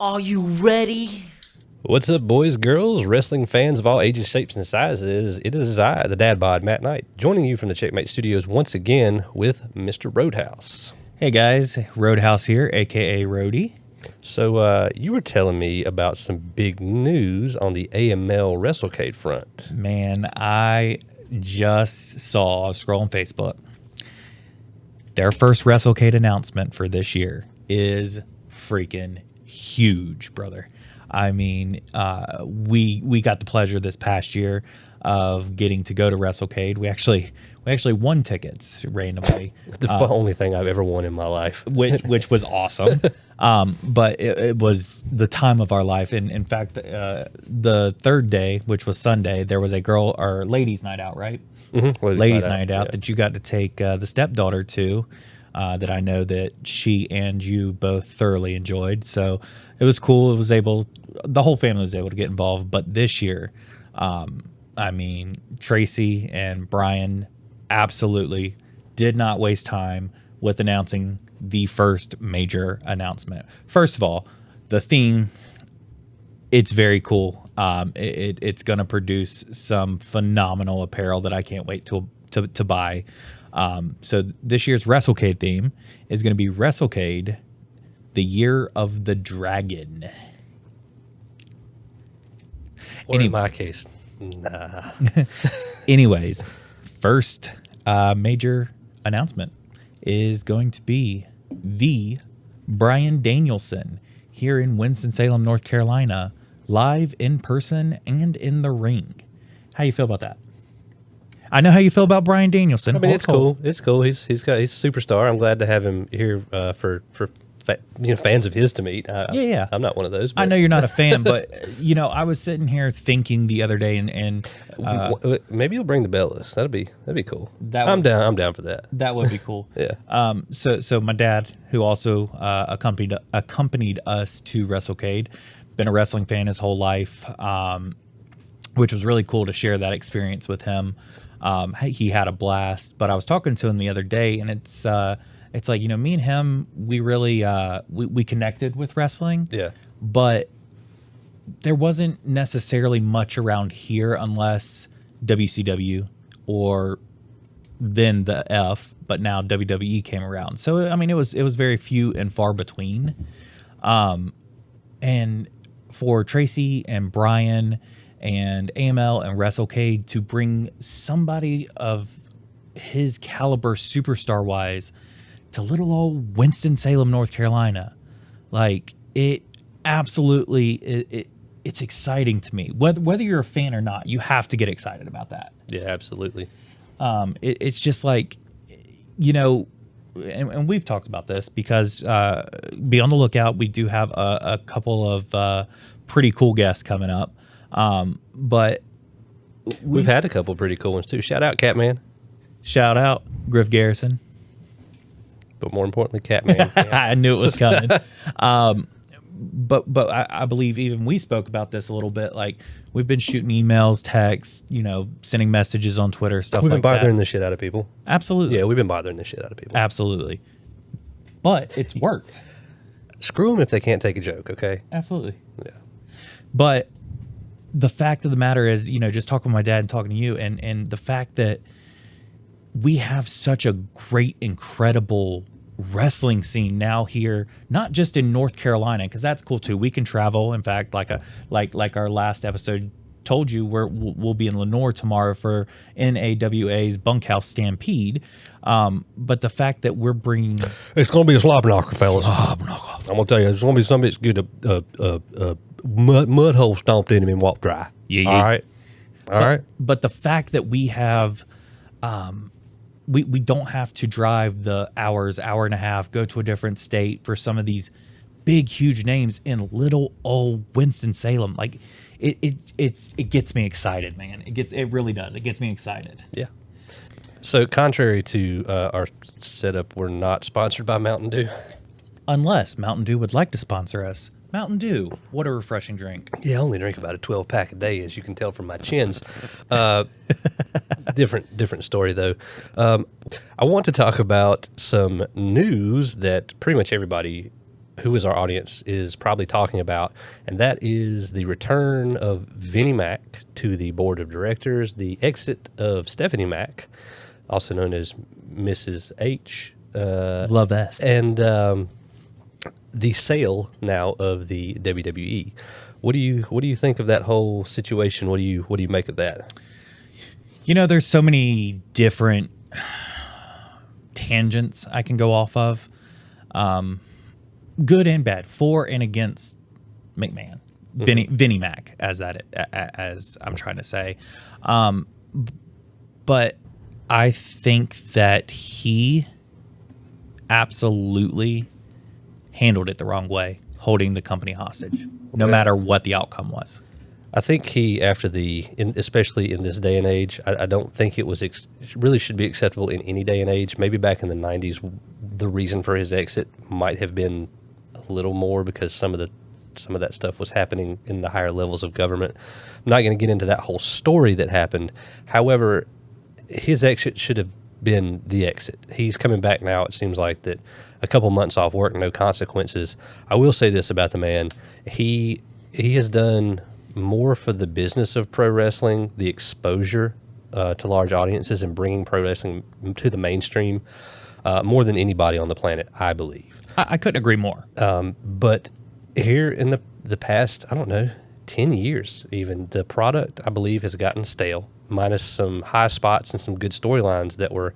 Are you ready? What's up, boys, girls, wrestling fans of all ages, shapes, and sizes? It is I, the dad bod, Matt Knight, joining you from the Checkmate Studios once again with Mr. Roadhouse. Hey guys, Roadhouse here, aka Roadie. So you were telling me about some big news on the AML WrestleCade front. Man, I just saw, scrolling Facebook, their first WrestleCade announcement for this year is freaking huge, brother. I mean, we got the pleasure this past year of getting to go to WrestleCade. We actually won tickets randomly. The only thing I've ever won in my life. which was awesome. But it was the time of our life. And in fact, the third day, which was Sunday, there was a girl or ladies' night out, right? Mm-hmm. Ladies' night out that you got to take the stepdaughter to. That I know that she and you both thoroughly enjoyed. So it was cool. The whole family was able to get involved. But this year, I mean, Tracy and Brian absolutely did not waste time with announcing the first major announcement. First of all, the theme, it's very cool. It's going to produce some phenomenal apparel that I can't wait to buy. So this year's WrestleCade theme is going to be WrestleCade, the Year of the Dragon. Or in my case, nah. Anyways, first major announcement is going to be the Bryan Danielson here in Winston-Salem, North Carolina, live in person and in the ring. How you feel about that? I know how you feel about Bryan Danielson. I mean, it's cool. It's cool. He's a superstar. I'm glad to have him here for fans of his to meet. Yeah. I'm not one of those. I know you're not a fan, but I was sitting here thinking the other day, and maybe you'll bring the Bellas. That'd be cool. I'm down for that. That would be cool. Yeah. So my dad, who also accompanied us to WrestleCade, been a wrestling fan his whole life, which was really cool to share that experience with him. He had a blast, but I was talking to him the other day, and it's like, me and him, we really we connected with wrestling. Yeah. But there wasn't necessarily much around here unless WCW or then the F, but now WWE came around. So I mean, it was very few and far between. And for Tracy and Brian and AML and WrestleCade to bring somebody of his caliber, superstar wise, to little old Winston-Salem, North Carolina, like, it absolutely, it's exciting to me. Whether you're a fan or not, you have to get excited about that. Yeah, absolutely. It's just like, and we've talked about this because be on the lookout. We do have a couple of pretty cool guests coming up. But we've had a couple pretty cool ones too. Shout out Catman. Shout out Griff Garrison. But more importantly, Catman. I knew it was coming. But I believe even we spoke about this a little bit. Like, we've been shooting emails, texts, sending messages on Twitter, stuff like that. We've been bothering the shit out of people. Absolutely. Yeah, we've been bothering the shit out of people. Absolutely. But it's worked. Screw them if they can't take a joke, okay? Absolutely. Yeah. But the fact of the matter is, just talking with my dad and talking to you, and the fact that we have such a great, incredible wrestling scene now here, not just in North Carolina, because that's cool too. We can travel. In fact, like our last episode told you, we'll be in Lenore tomorrow for NAWA's Bunkhouse Stampede. But the fact that we're bringing, it's going to be a slobber knocker, fellas. I'm going to tell you, it's going to be something that's good. Mud hole stomped in him and walked dry. Yeah. All right. But the fact that we have, we don't have to drive the hour and a half, go to a different state for some of these big, huge names in little old Winston-Salem. Like, it gets me excited, man. It really does. It gets me excited. Yeah. So contrary to our setup, we're not sponsored by Mountain Dew. Unless Mountain Dew would like to sponsor us. Mountain Dew, what a refreshing drink. Yeah, I only drink about a 12-pack a day, as you can tell from my chins. Different story, though. I want to talk about some news that pretty much everybody who is our audience is probably talking about, and that is the return of Vinnie Mac to the board of directors, the exit of Stephanie Mac, also known as Mrs. H, Love S. and the sale now of the WWE. What do you think of that whole situation? What do you make of that? There's so many different tangents I can go off of, good and bad, for and against McMahon, Vinnie Mac, as I'm trying to say, but I think that he absolutely handled it the wrong way, holding the company hostage, no matter what the outcome was. I think he, especially in this day and age, I don't think it was really should be acceptable in any day and age. Maybe back in the 90s, the reason for his exit might have been a little more because some of that stuff was happening in the higher levels of government. I'm not going to get into that whole story that happened. However, his exit should have been the exit. He's coming back now. It seems like that a couple months off work, no consequences. I will say this about the man. He has done more for the business of pro wrestling, the exposure to large audiences and bringing pro wrestling to the mainstream more than anybody on the planet, I believe. I couldn't agree more. But here in the past, I don't know, 10 years even, the product, I believe, has gotten stale, minus some high spots and some good storylines that were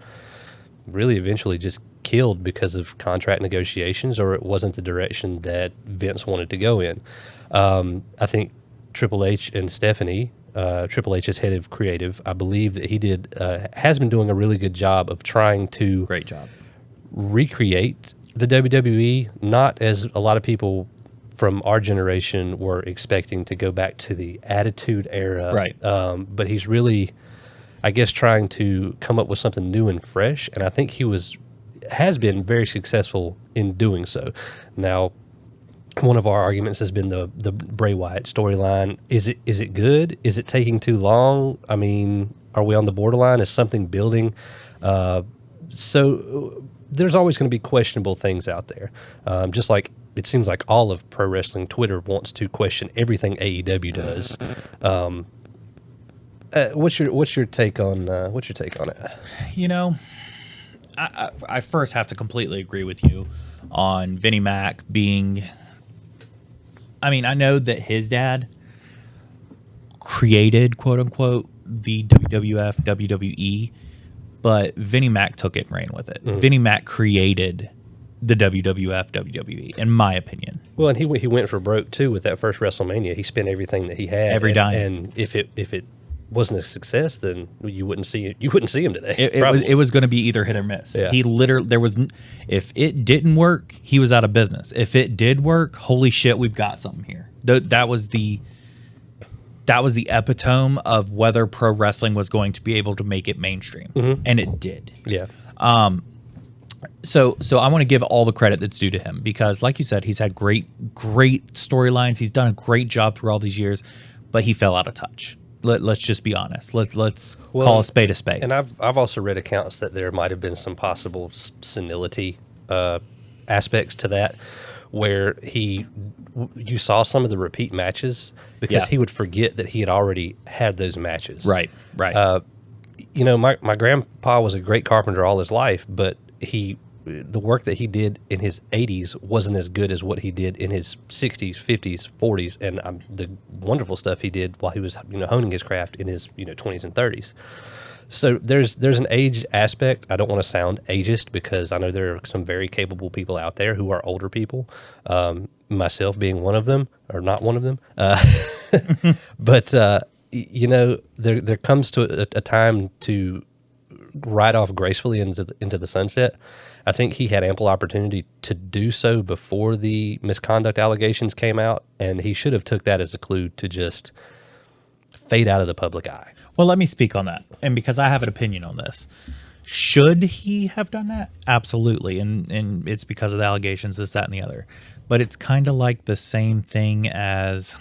really eventually just killed because of contract negotiations, or it wasn't the direction that Vince wanted to go in. I think Triple H and Stephanie, Triple H is head of creative. I believe that has been doing a really good job of trying to Great job. recreate the WWE, not as a lot of people from our generation were expecting to go back to the Attitude Era. Right. But he's really, I guess, trying to come up with something new and fresh. And I think he has been very successful in doing so. Now, one of our arguments has been the Bray Wyatt storyline. Is it good? Is it taking too long? I mean, are we on the borderline? Is something building? So there's always going to be questionable things out there. Just like it seems like all of pro wrestling Twitter wants to question everything AEW does. What's your take on it? I first have to completely agree with you on Vinnie Mac being. I mean, I know that his dad created, quote unquote, the WWF, WWE, but Vinnie Mac took it and ran with it. Mm-hmm. Vinnie Mac created the WWF, WWE, in my opinion. Well, and he went for broke too with that first WrestleMania. He spent everything that he had, every dime. And if it wasn't a success, then you wouldn't see him today. It was going to be either hit or miss. Yeah. He literally if it didn't work, he was out of business. If it did work, holy shit, we've got something here. That was the epitome of whether pro wrestling was going to be able to make it mainstream, and it did. Yeah. So I want to give all the credit that's due to him because, like you said, he's had great storylines. He's done a great job through all these years, but he fell out of touch. Let's just be honest. Let's call a spade a spade. And I've also read accounts that there might have been some possible senility aspects to that, where you saw some of the repeat matches because he would forget that he had already had those matches. Right. My grandpa was a great carpenter all his life, but the work that he did in his 80s wasn't as good as what he did in his 60s, 50s, 40s, and the wonderful stuff he did while he was honing his craft in his 20s and 30s. So there's an age aspect. I don't want to sound ageist because I know there are some very capable people out there who are older people, myself being one of them, or not one of them. But there comes to a time to ride off gracefully into the sunset. I think he had ample opportunity to do so before the misconduct allegations came out, and he should have took that as a clue to just fade out of the public eye. Well, let me speak on that, and because I have an opinion on this. Should he have done that? Absolutely, and it's because of the allegations, this, that, and the other. But it's kind of like the same thing as,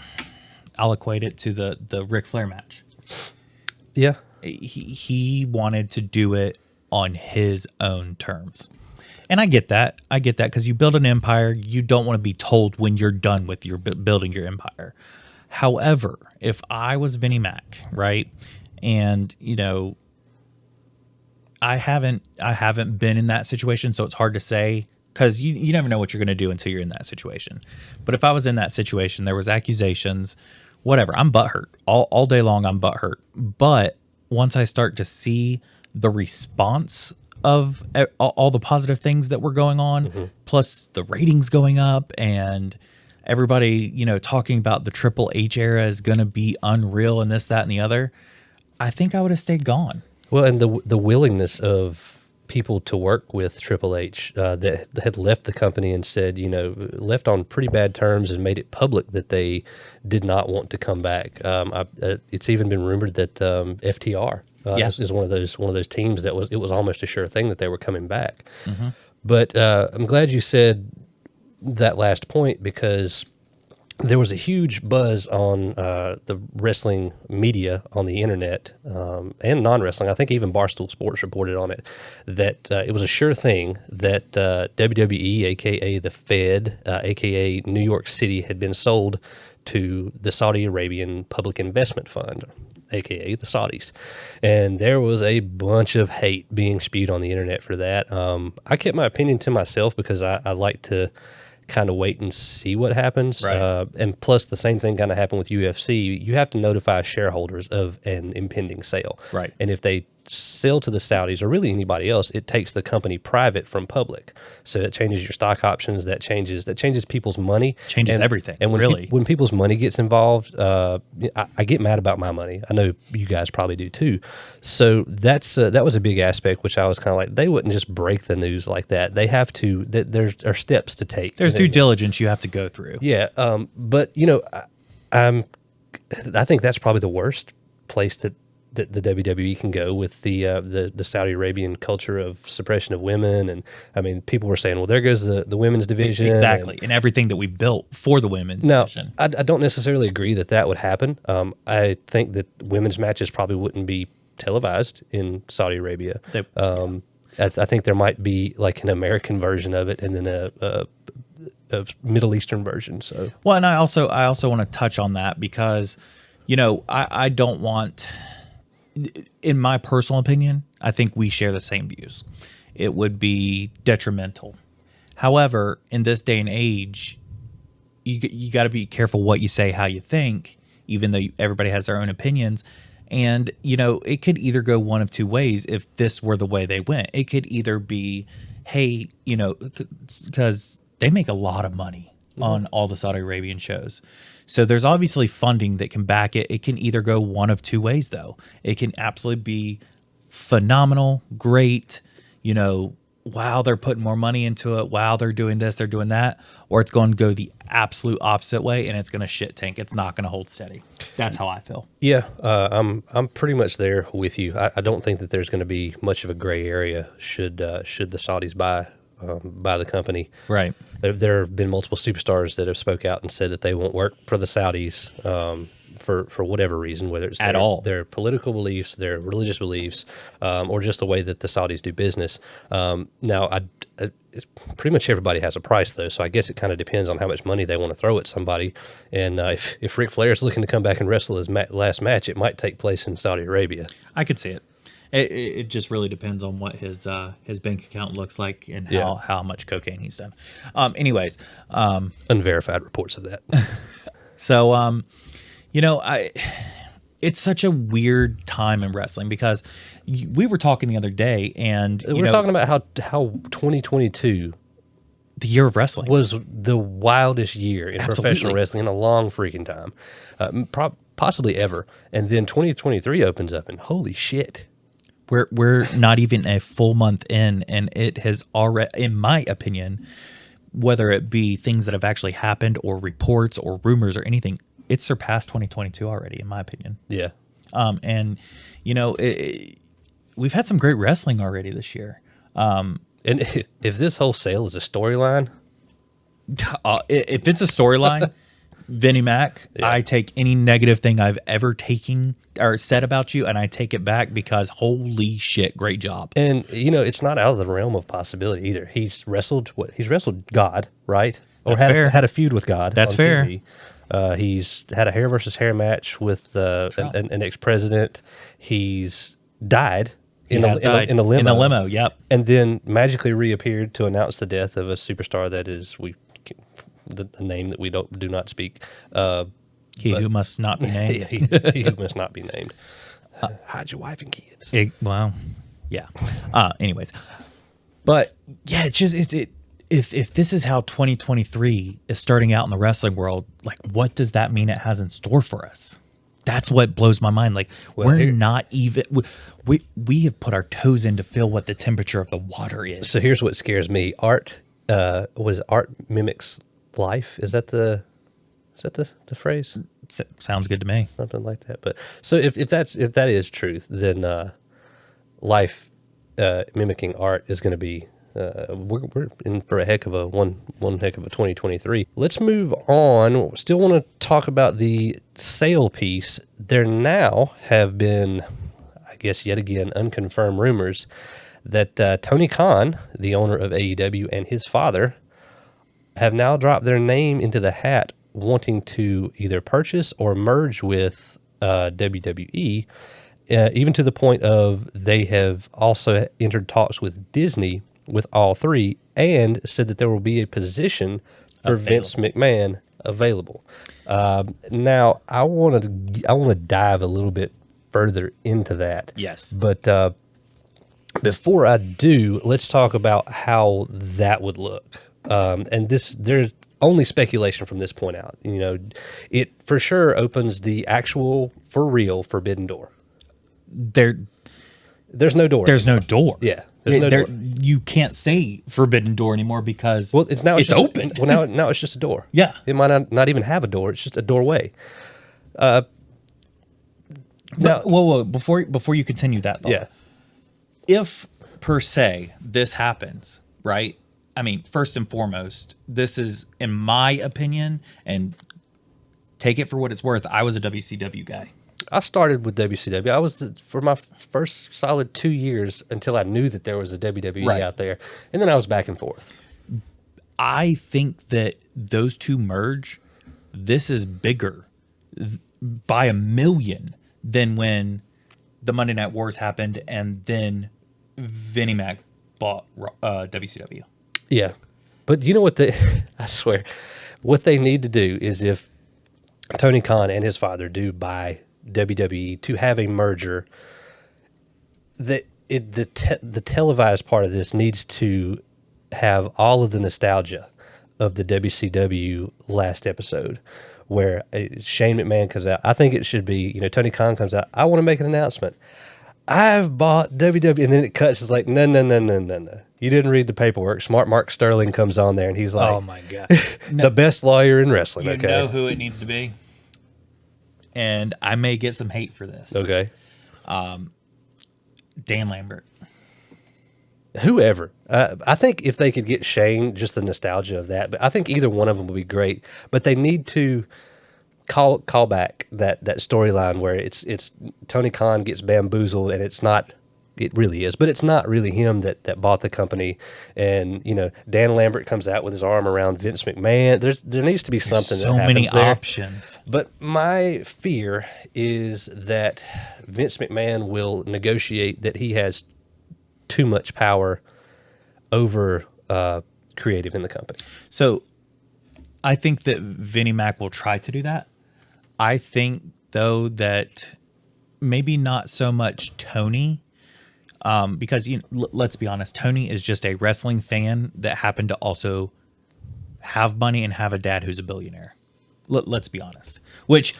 I'll equate it to the Ric Flair match. Yeah. He wanted to do it on his own terms. And I get that. I get that because you build an empire, you don't want to be told when you're done with your building your empire. However, if I was Vinnie Mac, right, and I haven't been in that situation, so it's hard to say because you never know what you're going to do until you're in that situation. But if I was in that situation, there was accusations, whatever, I'm butthurt all day long. I'm butthurt. But once I start to see the response of all the positive things that were going on, plus the ratings going up and everybody, talking about the Triple H era is going to be unreal and this, that, and the other, I think I would have stayed gone. Well, and the willingness of people to work with Triple H that had left the company and said, left on pretty bad terms and made it public that they did not want to come back. It's even been rumored that FTR is one of those teams that it was almost a sure thing that they were coming back. But I'm glad you said that last point because there was a huge buzz on the wrestling media on the internet and non-wrestling. I think even Barstool Sports reported on it that it was a sure thing that WWE, aka the Fed, aka New York City, had been sold to the Saudi Arabian Public Investment Fund, aka the Saudis. And there was a bunch of hate being spewed on the internet for that. I kept my opinion to myself because I like to kind of wait and see what happens. Right. And plus the same thing kind of happened with UFC. You have to notify shareholders of an impending sale. Right. And if they sell to the Saudis or really anybody else, it takes the company private from public. So it changes your stock options. That changes people's money. Changes everything. And when really, when people's money gets involved, I get mad about my money. I know you guys probably do too. So that was a big aspect, which I was kind of like, they wouldn't just break the news like that. They have to. There are steps to take. There's due diligence you have to go through. Yeah. But I think that's probably the worst place that the WWE can go with the Saudi Arabian culture of suppression of women. And I mean, people were saying, well, there goes the women's division. Exactly. And everything that we built for the women's division. I don't necessarily agree that would happen. I think that women's matches probably wouldn't be televised in Saudi Arabia. I think there might be like an American version of it and then a Middle Eastern version. So, well, and I also want to touch on that because, I don't want, in my personal opinion, I think we share the same views. It would be detrimental. However, in this day and age, you got to be careful what you say, how you think, even though everybody has their own opinions. And, it could either go one of two ways if this were the way they went. It could either be, hey, because they make a lot of money on all the Saudi Arabian shows. So there's obviously funding that can back it. It can either go one of two ways, though. It can absolutely be phenomenal, great, wow, they're putting more money into it. Wow, they're doing this, they're doing that. Or it's going to go the absolute opposite way, and it's going to shit tank. It's not going to hold steady. That's how I feel. Yeah, I'm pretty much there with you. I don't think that there's going to be much of a gray area should the Saudis buy the company. Right. There have been multiple superstars that have spoke out and said that they won't work for the Saudis for whatever reason, whether it's their political beliefs, their religious beliefs, or just the way that the Saudis do business. Now, pretty much everybody has a price, though, so I guess it kind of depends on how much money they want to throw at somebody. And if Ric Flair is looking to come back and wrestle his last match, it might take place in Saudi Arabia. I could see it. It just really depends on what his bank account looks like and how much cocaine he's done. Anyways, unverified reports of that. So, it's such a weird time in wrestling because we were talking the other day, and we were talking about how 2022, the year of wrestling, was the wildest year in professional wrestling in a long freaking time, possibly ever. And then 2023 opens up, and holy shit. We're not even a full month in, and it has already, in my opinion, whether it be things that have actually happened or reports or rumors or anything, it's surpassed 2022 already, in my opinion. Yeah. And we've had some great wrestling already this year. And if this whole sale is a storyline, if it's a storyline, Vinnie Mac, Yeah. I take any negative thing I've ever taken or said about you, and I take it back because holy shit, great job. And it's not out of the realm of possibility either. He's wrestled God, right? Or That's fair. had a feud with God. That's on fair. TV. He's had a hair versus hair match with an ex-president. He's died in a limo. In the limo, yep. And then magically reappeared to announce the death of a superstar that is the name that we do not speak. He who must not be named. he who must not be named. Hide your wife and kids. Well, yeah. Anyways, but yeah, it's just if this is how 2023 is starting out in the wrestling world, like what does that mean it has in store for us? That's what blows my mind. Like we're not even we have put our toes in to feel what the temperature of the water is. So here's what scares me. Art mimics life. Is that the phrase? Sounds good to me. Something like that. But so if that is truth, then life mimicking art is going to be we're in for a heck of a one heck of a 2023. Let's move on. Still want to talk about the sale piece. There now have been, I guess yet again, unconfirmed rumors that Tony Khan, the owner of AEW, and his father have now dropped their name into the hat, wanting to either purchase or merge with WWE, even to the point of they have also entered talks with Disney with all three, and said that there will be a position for Vince McMahon available. Now, I want to dive a little bit further into that. Yes, but before I do, let's talk about how that would look. And there's only speculation from this point out. It for sure opens the actual, for real, forbidden door. There's no door. There's no door. Yeah. There's no door. You can't say forbidden door anymore because it's just open. Well, now it's just a door. Yeah. It might not even have a door. It's just a doorway. Whoa! Before you continue that thought, yeah. If per se this happens, right? I mean, first and foremost, this is, in my opinion, and take it for what it's worth, I was a WCW guy. I started with WCW. I was for my first solid 2 years until I knew that there was a WWE out there, and then I was back and forth. I think that those two merge. This is bigger by a million than when the Monday Night Wars happened, and then Vinnie Mac bought WCW. Yeah, but you know what I swear, what they need to do is if Tony Khan and his father do buy WWE to have a merger, the televised part of this needs to have all of the nostalgia of the WCW last episode, where Shane McMahon comes out. I think it should be, Tony Khan comes out. I want to make an announcement. I've bought WWE, and then it cuts. It's like, no. You didn't read the paperwork. Smart Mark Sterling comes on there, and he's like, "Oh my god, the best lawyer in wrestling." You know who it needs to be, and I may get some hate for this. Okay, Dan Lambert. Whoever. I think if they could get Shane, just the nostalgia of that. But I think either one of them would be great. But they need to call back that storyline where it's Tony Khan gets bamboozled, and it's not. It really is, but it's not really him that bought the company. And Dan Lambert comes out with his arm around Vince McMahon. There needs to be something. So that happens many there. options. But my fear is that Vince McMahon will negotiate that he has too much power over creative in the company. So I think that Vinnie Mac will try to do that. I think, though, that maybe not so much Tony, because let's be honest, Tony is just a wrestling fan that happened to also have money and have a dad who's a billionaire. Let's be honest. Which,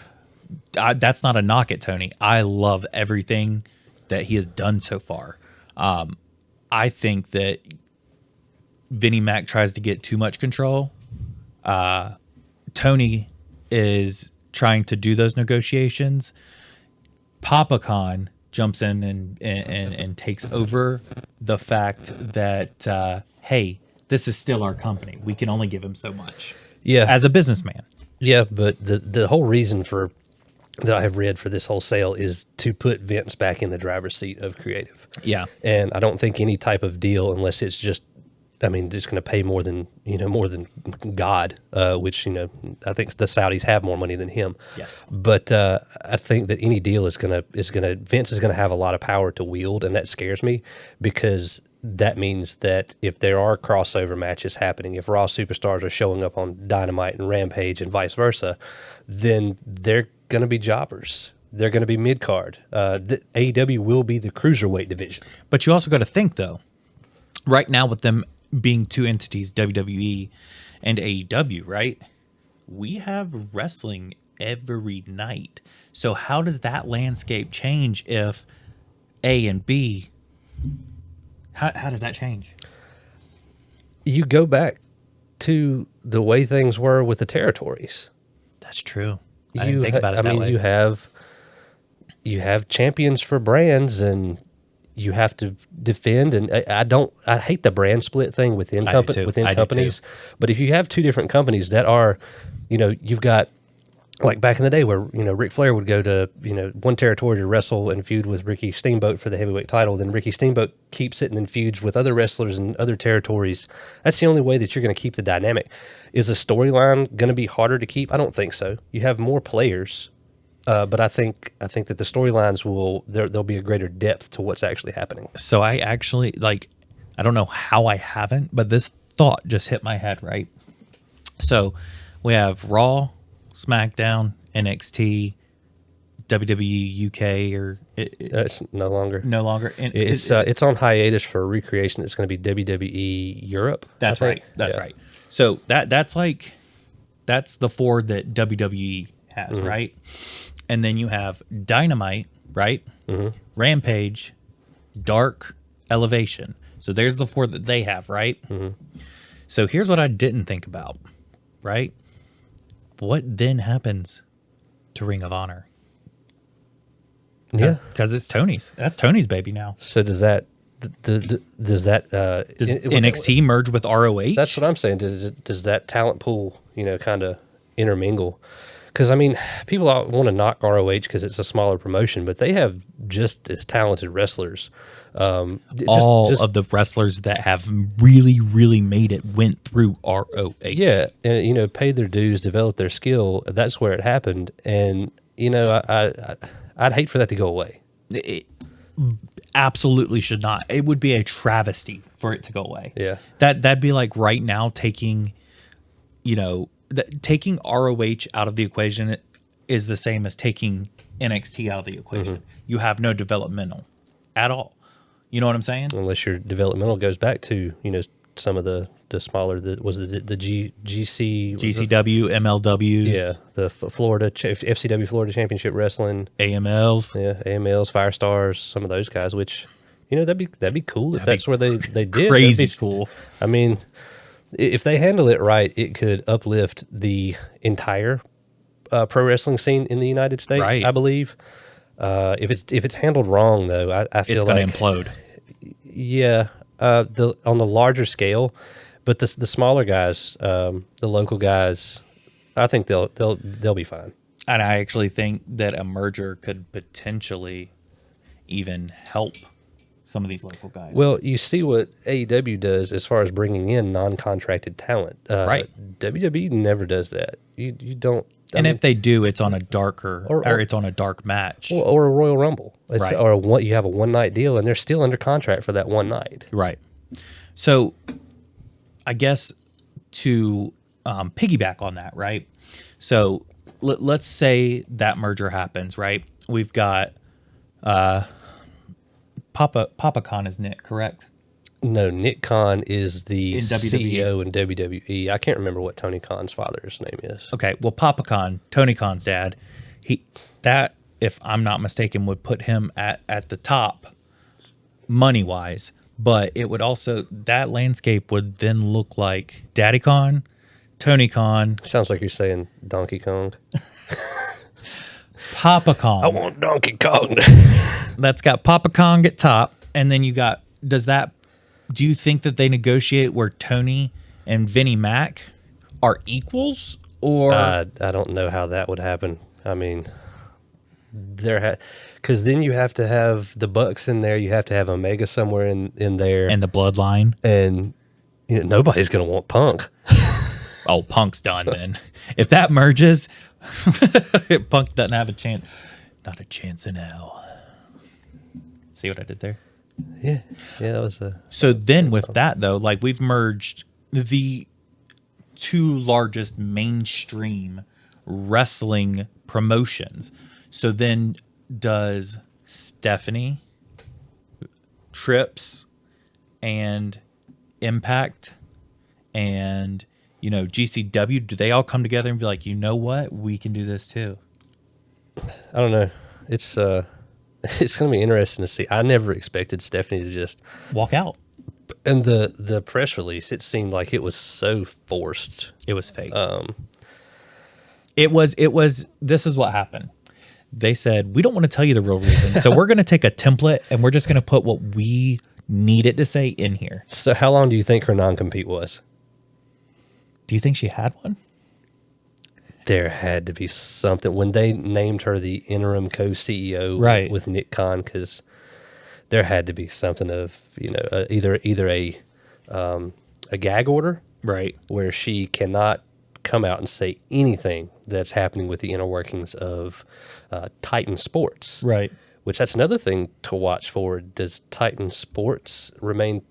that's not a knock at Tony. I love everything that he has done so far. I think that Vinnie Mac tries to get too much control. Tony is trying to do those negotiations. Papa Khan jumps in and takes over the fact that, hey, this is still our company. We can only give him so much. Yeah. As a businessman. Yeah, but the whole reason for that I have read for this whole sale is to put Vince back in the driver's seat of creative. Yeah. And I don't think any type of deal, unless it's just, I mean, just going to pay more than God, which, I think the Saudis have more money than him. Yes. But I think that any deal Vince is going to have a lot of power to wield, and that scares me because that means that if there are crossover matches happening, if Raw superstars are showing up on Dynamite and Rampage and vice versa, then they're going to be jobbers. They're going to be mid-card. The AEW will be the cruiserweight division. But you also got to think, though, right now with them being two entities, WWE and AEW, right? We have wrestling every night. So how does that landscape change if A and B... How does that change? You go back to the way things were with the territories. That's true. I didn't think about it that way. You have champions for brands, and you have to defend. And I hate the brand split thing within companies. But if you have two different companies that are, you've got, like back in the day where, Ric Flair would go to, one territory to wrestle and feud with Ricky Steamboat for the heavyweight title. Then Ricky Steamboat keeps it and then feuds with other wrestlers in other territories. That's the only way that you're going to keep the dynamic. Is a storyline going to be harder to keep? I don't think so. You have more players, but I think that the storylines there'll be a greater depth to what's actually happening. So I actually, I don't know how I haven't, but this thought just hit my head, right? So we have Raw, SmackDown, NXT, WWE UK, or it's no longer. No longer. It's on hiatus for a recreation. It's going to be WWE Europe. That's right. That's right. So that's the four that WWE has, right? And then you have Dynamite, right? Mm-hmm. Rampage, Dark, Elevation. So there's the four that they have, right? Mm-hmm. So here's what I didn't think about, right? What then happens to Ring of Honor? Because it's Tony's. That's Tony's baby now. So does NXT merge with ROH? That's what I'm saying. Does that talent pool, kind of intermingle? Because, I mean, people want to knock ROH because it's a smaller promotion, but they have just as talented wrestlers. All of the wrestlers that have really, really made it went through ROH. Yeah, and, paid their dues, developed their skill. That's where it happened. And, I'd hate for that to go away. It absolutely should not. It would be a travesty for it to go away. Yeah. That'd be like right now taking ROH out of the equation is the same as taking NXT out of the equation. Mm-hmm. You have no developmental at all. You know what I'm saying? Unless your developmental goes back to, some of the smaller, GCW, MLWs. Yeah, the Florida, FCW Florida Championship Wrestling. AMLs. Yeah, AMLs, Firestars, some of those guys, which, that'd be cool if that's where they did. Crazy cool. I mean, if they handle it right, it could uplift the entire pro wrestling scene in the United States, right. I believe. If it's handled wrong, though, I feel it's going to implode. Yeah, on the larger scale, but the smaller guys, the local guys, I think they'll be fine. And I actually think that a merger could potentially even help some of these local guys. Well, you see what AEW does as far as bringing in non-contracted talent. Right. WWE never does that. You don't. If they do, it's on a darker, or it's on a dark match, or a Royal Rumble, right? Or you have a one-night deal, and they're still under contract for that one night, right? So, I guess to piggyback on that, right? So let's say that merger happens, right? We've got Papa Khan is Nick, correct? No, Nick Khan is the CEO in WWE. I can't remember what Tony Khan's father's name is. Okay, well, Papa Khan, Tony Khan's dad, that, if I'm not mistaken, would put him at the top money-wise, but it would also, that landscape would then look like Daddy Khan, Tony Khan. Sounds like you're saying Donkey Kong. Papa Khan. I want Donkey Kong. That's got Papa Kong at top, and then you got, do you think that they negotiate where Tony and Vinnie Mac are equals, Or I don't know how that would happen. I mean, because then you have to have the Bucks in there. You have to have Omega somewhere in there, and the bloodline. and nobody's going to want Punk. Oh, Punk's done then. If that merges, Punk doesn't have a chance. Not a chance in hell. See what I did there? Yeah, that was a. So then with that though, like we've merged the two largest mainstream wrestling promotions. So then does Stephanie, Trips, and Impact and GCW, do they all come together and be like, you know what, we can do this too? I don't know. It's going to be interesting to see. I never expected Stephanie to just Walk out. and the press release. It seemed like it was so forced. It was fake. It was. This is what happened. They said, we don't want to tell you the real reason, so we're going to take a template and we're just going to put what we need it to say in here. So how long do you think her non-compete was? Do you think she had one? There had to be something when they named her the interim co-CEO, right, with Nick Khan, because there had to be something of either a gag order, right, where she cannot come out and say anything that's happening with the inner workings of Titan Sports, right. Which that's another thing to watch for. Does Titan Sports remain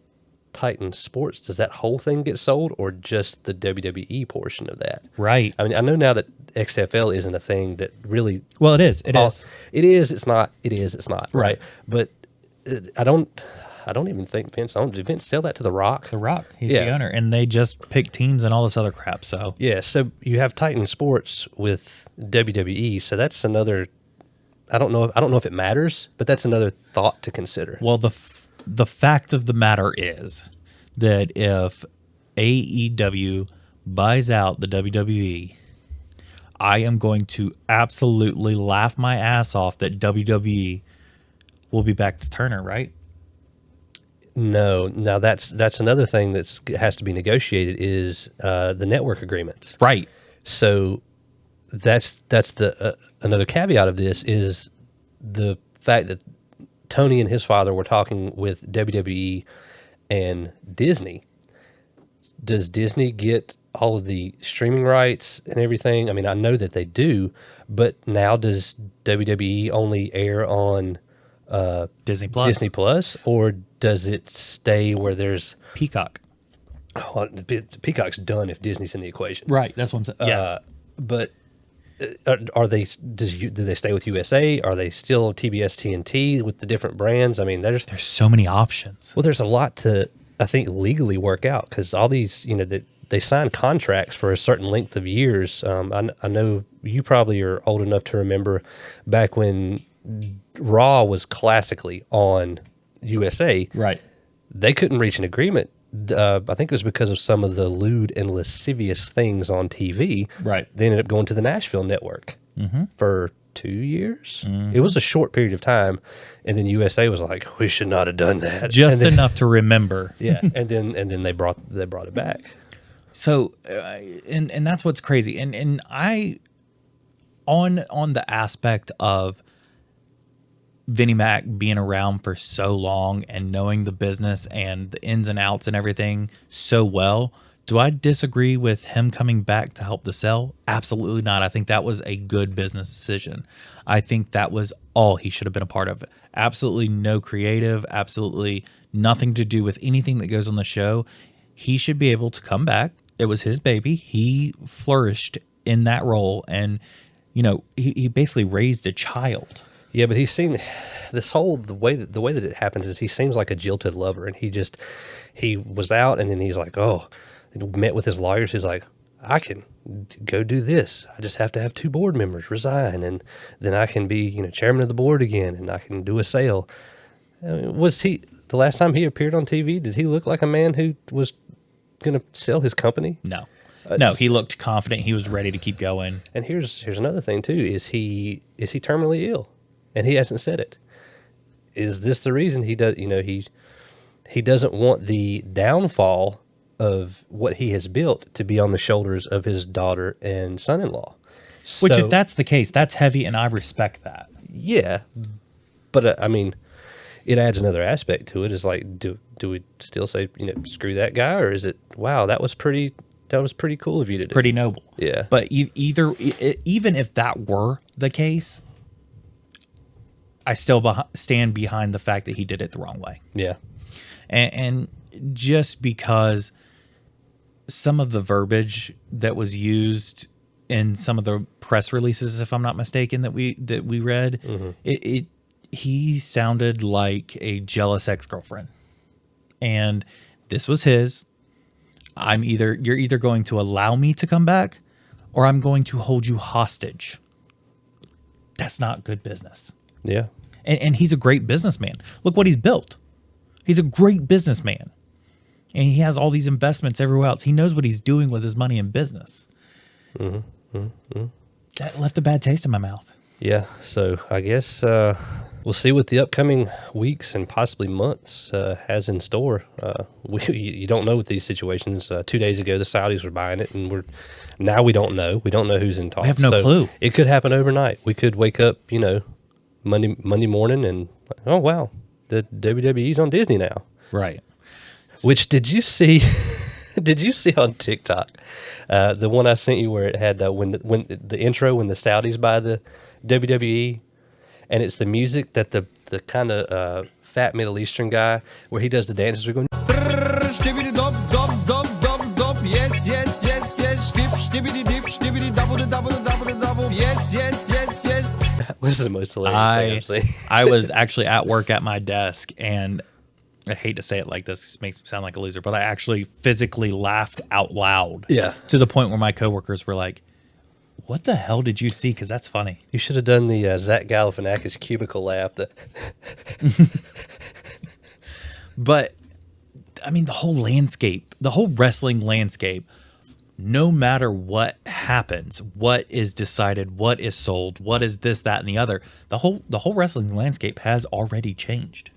Titan Sports? Does that whole thing get sold, or just the WWE portion of that? Right. I mean, I know now that XFL isn't a thing that really. Well, it is. It is. It is. It's not. It is. It's not. Right. But I don't even think Vince owned. Did Vince sell that to The Rock? The Rock. He's the owner, and they just pick teams and all this other crap. So yeah. So you have Titan Sports with WWE. So that's another. I don't know if it matters, but that's another thought to consider. Well, the fact of the matter is that if AEW buys out the WWE, I am going to absolutely laugh my ass off that WWE will be back to Turner, right? No, now that's another thing that has to be negotiated is the network agreements. Right. So that's the another caveat of this is the fact that Tony and his father were talking with WWE and Disney. Does Disney get all of the streaming rights and everything? I mean, I know that they do, but now does WWE only air on Disney Plus, or does it stay where there's Peacock? Oh, Peacock's done if Disney's in the equation, right? That's what I'm saying. Yeah, but are they? Do they stay with USA? Are they still TBS TNT with the different brands? I mean, there's so many options. Well, there's a lot to I think legally work out because all these they sign contracts for a certain length of years. I know you probably are old enough to remember back when Raw was classically on USA. Right. They couldn't reach an agreement. I think it was because of some of the lewd and lascivious things on TV. Right. They ended up going to the Nashville network for 2 years. Mm-hmm. It was a short period of time, and then USA was like, "We should not have done that." Just enough to remember. Yeah, and then they brought it back. So, and that's what's crazy. And I on the aspect of Vinnie Mac being around for so long and knowing the business and the ins and outs and everything so well, do I disagree with him coming back to help the sell? Absolutely not. I think that was a good business decision. I think that was all he should have been a part of. Absolutely no creative, absolutely nothing to do with anything that goes on the show. He should be able to come back. It was his baby. He flourished in that role, and he basically raised a child. Yeah, but he's seen this whole the way that it happens is he seems like a jilted lover, and he was out, and then he's like, met with his lawyers. He's like, I can go do this. I just have to have 2 board members resign, and then I can be chairman of the board again, and I can do a sale. Was he the last time he appeared on TV? Did he look like a man who was going to sell his company? No. No, he looked confident. He was ready to keep going. And here's another thing too: is he terminally ill? And he hasn't said it. Is this the reason he does? He doesn't want the downfall of what he has built to be on the shoulders of his daughter and son-in-law. Which, So, if that's the case, that's heavy, and I respect that. yeah, but I mean, it adds another aspect to it. Is like, do we still say, screw that guy, or is it, wow, that was pretty cool of you to do? Pretty noble. Yeah. But even if that were the case, I still stand behind the fact that he did it the wrong way. Yeah. And just because some of the verbiage that was used in some of the press releases, if I'm not mistaken, that we read, he sounded like a jealous ex-girlfriend. And this was his. You're either going to allow me to come back, or I'm going to hold you hostage. That's not good business. Yeah. And he's a great businessman. Look what he's built. He's a great businessman. And he has all these investments everywhere else. He knows what he's doing with his money in business. That left a bad taste in my mouth. Yeah. So I guess we'll see what the upcoming weeks and possibly months has in store. You don't know with these situations. 2 days ago, the Saudis were buying it, and now we don't know. We don't know who's in talks. We have no clue. It could happen overnight. We could wake up, Monday morning, and oh wow, the WWE's on Disney now. Right. Which, did you see? Did you see on TikTok the one I sent you where it had when the intro when the Saudis buy the WWE, and it's the music that the kind of fat Middle Eastern guy where he does the dances. We're going. Yes, yes, yes, yes. Stibbity dip, stibbity double, yes, yes, yes, yes. This is the most hilarious thing I've seen. I was actually at work at my desk, and I hate to say it like this, it makes me sound like a loser, but I actually physically laughed out loud. Yeah. To the point where my coworkers were like, what the hell did you see? Because that's funny. You should have done the Zach Galifianakis cubicle laugh. But, I mean, the whole landscape, the whole wrestling landscape, no matter what happens, what is decided, what is sold, what is this, that, and the other, the whole wrestling landscape has already changed.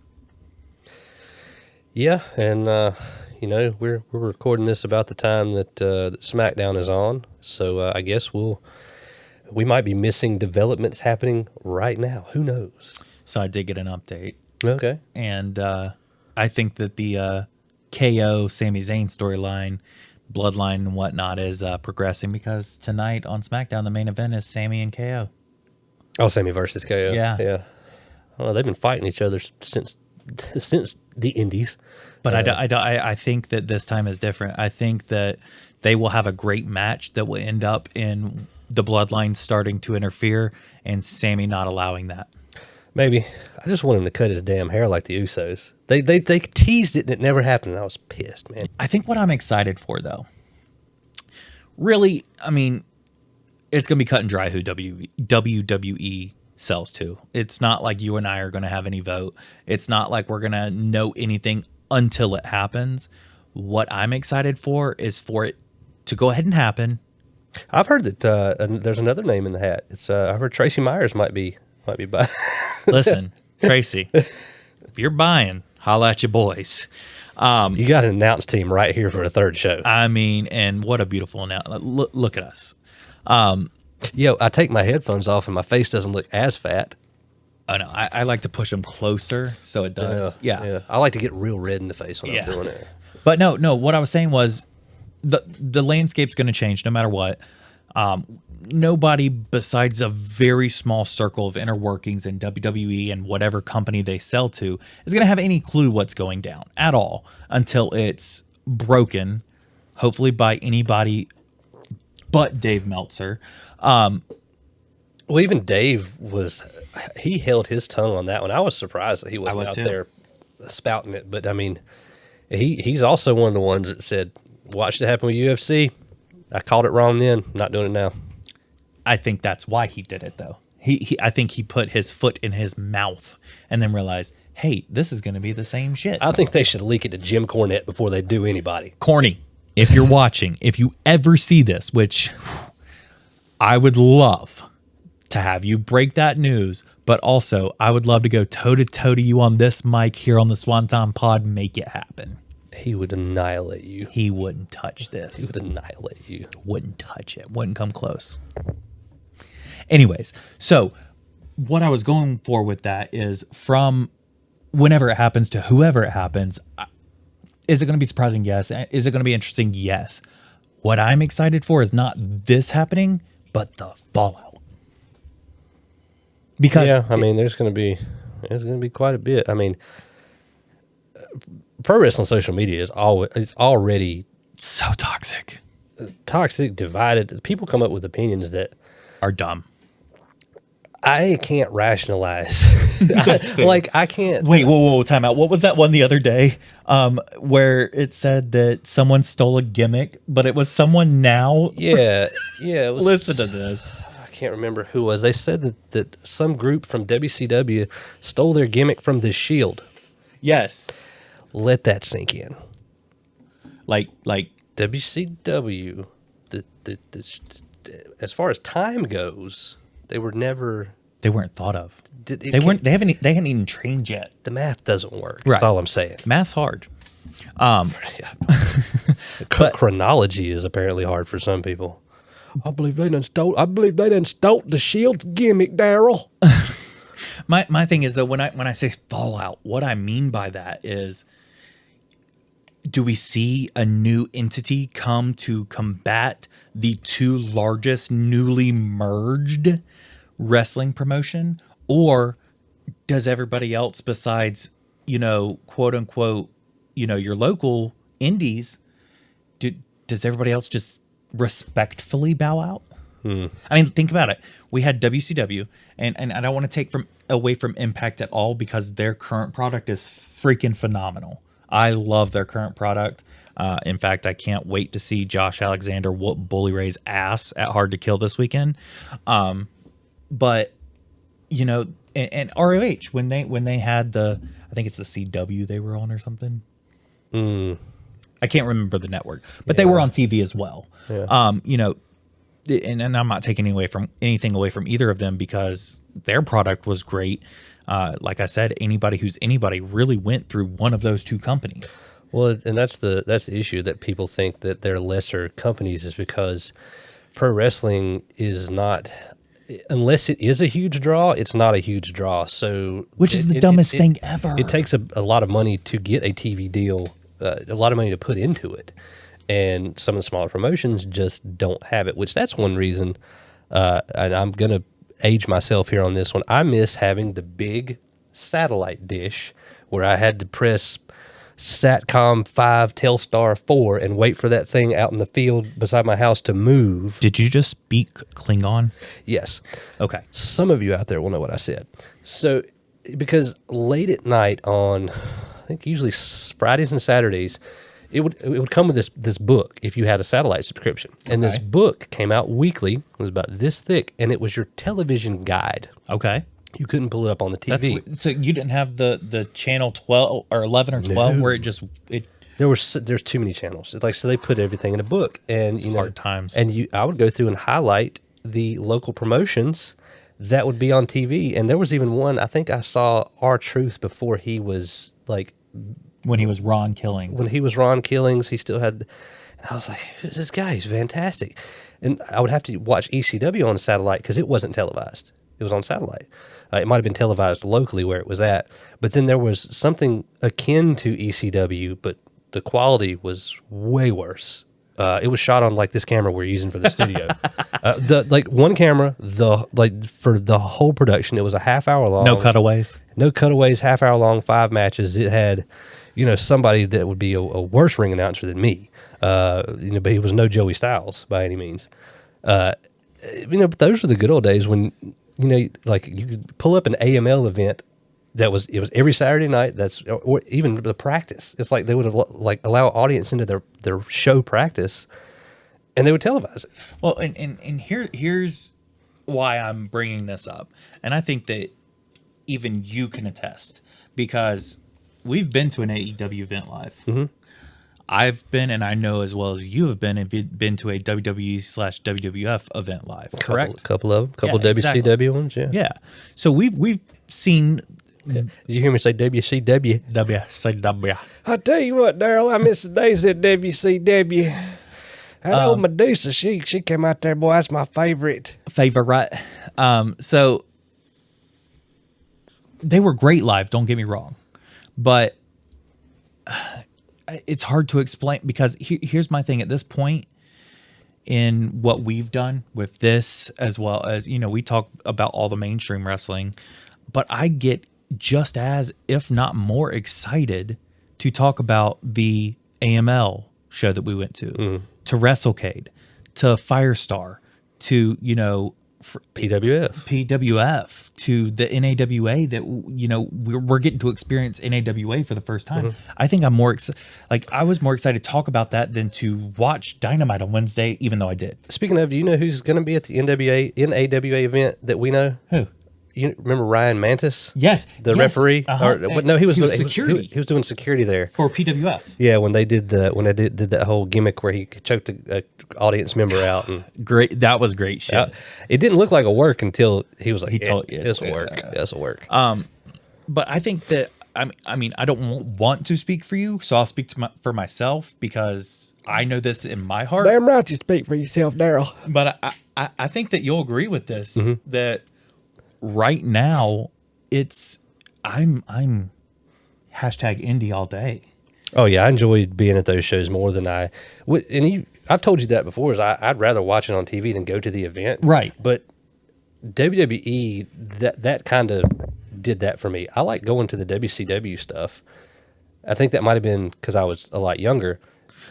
Yeah, and we're recording this about the time that SmackDown is on, so I guess we might be missing developments happening right now. Who knows? So I did get an update. Okay, and I think that the KO Sami Zayn storyline, Bloodline and whatnot is progressing, because tonight on SmackDown the main event is Sami and KO. Oh, Sami versus KO. Yeah. Oh, they've been fighting each other since the Indies. But I think that this time is different. I think that they will have a great match that will end up in the Bloodline starting to interfere and Sami not allowing that. Maybe. I just want him to cut his damn hair like the Usos. They teased it and it never happened, and I was pissed, man. I think what I'm excited for, though, really, I mean, it's going to be cut and dry who WWE sells to. It's not like you and I are going to have any vote. It's not like we're going to know anything until it happens. What I'm excited for is for it to go ahead and happen. I've heard that there's another name in the hat. I've heard Tracy Myers might be buying. Listen, Tracy, if you're buying, holla at your boys. You got an announce team right here for a third show. I mean, and what a beautiful announcement. Look at us. Yo, I take my headphones off and my face doesn't look as fat. I know. I like to push them closer so it does. Yeah. I like to get real red in the face when I'm doing it. But no. What I was saying was the landscape's going to change no matter what. Nobody besides a very small circle of inner workings in WWE and whatever company they sell to is going to have any clue what's going down at all until it's broken, hopefully by anybody but Dave Meltzer. Well, even Dave he held his tongue on that one. I was surprised that he wasn't out there spouting it. But I mean, he's also one of the ones that said, watched it happen with UFC. I called it wrong then. Not doing it now. I think that's why he did it, though. I think he put his foot in his mouth and then realized, hey, this is going to be the same shit. I think they should leak it to Jim Cornette before they do anybody. Corny, if you're watching, if you ever see this, which I would love to have you break that news, but also I would love to go toe-to-toe to you on this mic here on the Swanton Pod, make it happen. He would annihilate you. He wouldn't touch this. He would annihilate you. Wouldn't touch it. Wouldn't come close. Anyways, so what I was going for with that is from whenever it happens to whoever it happens, is it going to be surprising? Yes. Is it going to be interesting? Yes. What I'm excited for is not this happening, but the fallout. Because yeah, I mean, there's going to be quite a bit. I mean, pro wrestling social media is already so toxic, divided. People come up with opinions that are dumb. I can't rationalize. I can't. Wait, whoa, time out. What was that one the other day where it said that someone stole a gimmick, but it was someone now? Yeah. It was, listen to this. I can't remember who it was. They said that some group from WCW stole their gimmick from the Shield. Yes. Let that sink in. Like WCW, as far as time goes, they weren't thought of. They hadn't even trained yet. The math doesn't work. Right. That's all I'm saying. Math's hard. Chronology is apparently hard for some people. I believe they done stole the Shield's gimmick, Daryl. My thing is, though, when I say fallout, what I mean by that is, do we see a new entity come to combat the two largest newly merged wrestling promotion? Or does everybody else besides, quote unquote, your local indies, does everybody else just respectfully bow out? I mean, think about it. We had WCW, and I don't want to take away from Impact at all, because their current product is freaking phenomenal. I love their current product. In fact, I can't wait to see Josh Alexander whoop Bully Ray's ass at Hard to Kill this weekend. But and ROH when they had I think it's the CW they were on or something. I can't remember the network, but they were on TV as well. Yeah. And I'm not taking anything away from either of them, because their product was great. Like I said, anybody who's anybody really went through one of those two companies. Well, and that's the issue, that people think that they're lesser companies, is because pro wrestling is not, unless it is a huge draw, it's not a huge draw. So, which is the dumbest thing ever. It takes a lot of money to get a TV deal, a lot of money to put into it. And some of the smaller promotions just don't have it, which that's one reason, and I'm going to age myself here on this one. I miss having the big satellite dish where I had to press Satcom 5, Telstar 4, and wait for that thing out in the field beside my house to move. Did you just speak Klingon? Yes. Okay. Some of you out there will know what I said. So, because late at night on, I think usually Fridays and Saturdays, it would come with this book if you had a satellite subscription. And this book came out weekly. It was about this thick, and it was your television guide. Okay. You couldn't pull it up on the TV. So you didn't have the channel 12 or 11 or 12 where there's too many channels. So they put everything in a book, and hard times. And I would go through and highlight the local promotions that would be on TV. And there was even one, I think I saw R-Truth before he was when he was Ron Killings. When he was Ron Killings, he still had, and I was like, who's this guy? He's fantastic. And I would have to watch ECW on satellite because it wasn't televised. It was on satellite. It might have been televised locally where it was at, but then there was something akin to ECW, but the quality was way worse. It was shot on this camera we're using for the studio. One camera, for the whole production, it was a half hour long. No cutaways, half hour long, 5 matches. It had, somebody that would be a worse ring announcer than me. But he was no Joey Styles by any means. But those were the good old days when, you could pull up an AML event it was every Saturday night. Or even the practice. It's like they would have allow audience into their show practice, and they would televise it. Well, and here's why I'm bringing this up, and I think that even you can attest, because we've been to an AEW event live. Mm-hmm. I've been, and I know as well as you have been to a WWE/WWF event live. Correct? Couple WCW ones. Yeah. Yeah. So we've seen Did you hear me say WCW? WCW. I tell you what, Daryl, I miss the days at WCW. That old Medusa, she came out there, boy. That's my favorite. So they were great live. Don't get me wrong, but it's hard to explain because here's my thing. At this point in what we've done with this, as well as we talk about all the mainstream wrestling, but I get just as, if not more, excited to talk about the AML show that we went to WrestleCade, to Firestar, to PWF, to the NAWA that we're getting to experience NAWA for the first time. I think I'm more excited. Like, I was more excited to talk about that than to watch Dynamite on Wednesday, even though I did. Speaking of, do you know who's going to be at the NAWA event that we know? Who? You remember Ryan Mantis? Yes, the referee. No, he was security. He was doing security there For PWF. Yeah, when they did did that whole gimmick where he choked a audience member out, and Great, that was great shit. it didn't look like a work until he was like, He told you "This will work. This will work." But I think that I mean I don't want to speak for you, so I'll speak for myself because I know this in my heart. Damn right you speak for yourself, Daryl. But I think that you'll agree with this, that right now I'm hashtag indie all day. Oh yeah, I enjoyed being at those shows more than I've told you that before. I'd rather watch it on TV than go to the event. Right. But WWE that kind of did that for me. I like going to the WCW stuff. I think that might have been because I was a lot younger.